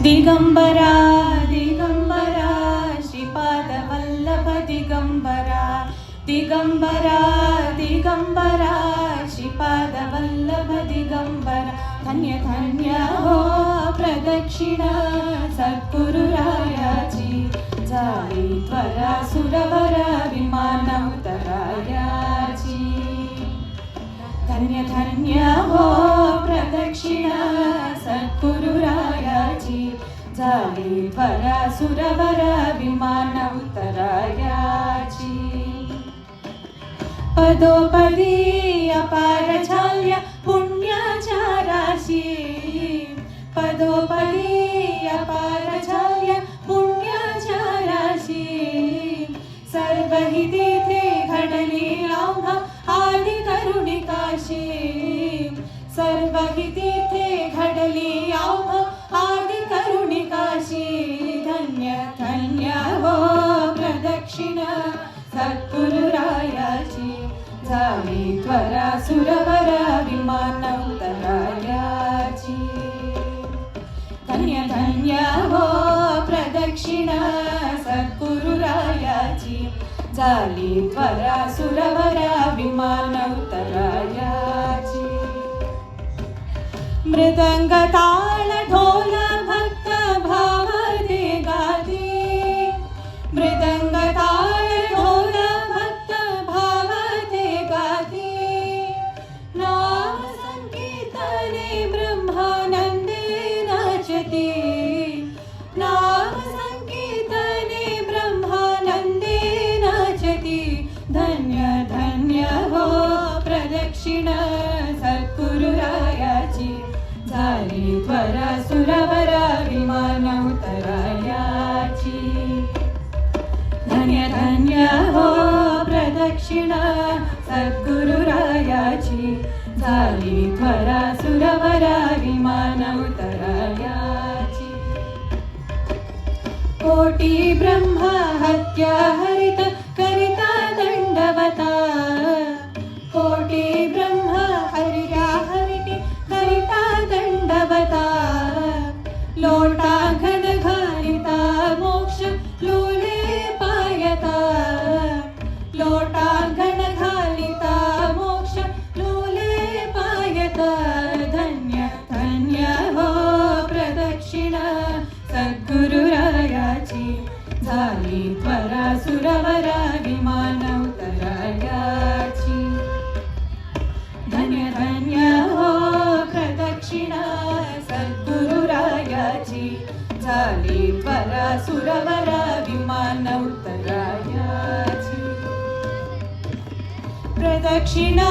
दिगंबरा दिगंबरा श्रीपाद वल्लभ दिगंबरा दिगंबरा दिगंबरा श्रीपाद वल्लभ दिगंबरा धन्य धन्य हो प्रदक्षिणा सद्गुरुरायाची झाली त्वरा सुरवर विमान उतरायाची धन्य धन्य हो प्रदक्षिणा सद्गुरुरायाची झाली त्वरा सुरवर विमान उतरायाची पदोपदी अपार झाल्या पुण्याच्या राशी पदोपदी अपार झाल्या पुण्याच्या राशी सर्व ही तिथे घडली आम्हा आदि करुणिकाशी सर्व ही तिथे घडली आम्हा आदि करुणिकाशी धन्य धन्य हो प्रदक्षिणा सद्गुरुरायाची झाली त्वरा सुरवर विमान उतरायाची धन्य धन्य हो प्रदक्षिणा सद्गुरुरायाची झाली त्वरा सुरवर विमान उतरायाची मृदंग ताळ ढोल भक्त भाव दे गादी मृदंग ताळ ढोल भक्त भाव दे गादी नाम संकीर्तने ब्रह्मानंदे नाचती नाम संकीर्तने ब्रह्मानंदे नाचती धन्य धन्य हो प्रदक्षिणा सद्गुरुरायाची झाली त्वरा सुरवर विमान उतरायाची धन्य धन्य हो प्रदक्षिणा सद्गुरुरायाची झाली त्वरा सुरवर विमान उतरायाची कोटी ब्रह्म हत्या हरित करिता दंडवता कोटी ब्रह्म हरिया हरिती करिता दंडवता लोटा घन घालिता मोक्ष लोले पायता लोटा घन घालिता मोक्ष लोले पायता धन्य धन्य हो प्रदक्षिणा सद्गुरुरायाची झाली त्वरा सुरवर विमान उतरायाची धन्य धन्य हो प्रदक्षिणा सद्गुरुरायाची झाली त्वरा सुरवर विमान उतरायाची प्रदक्षिणा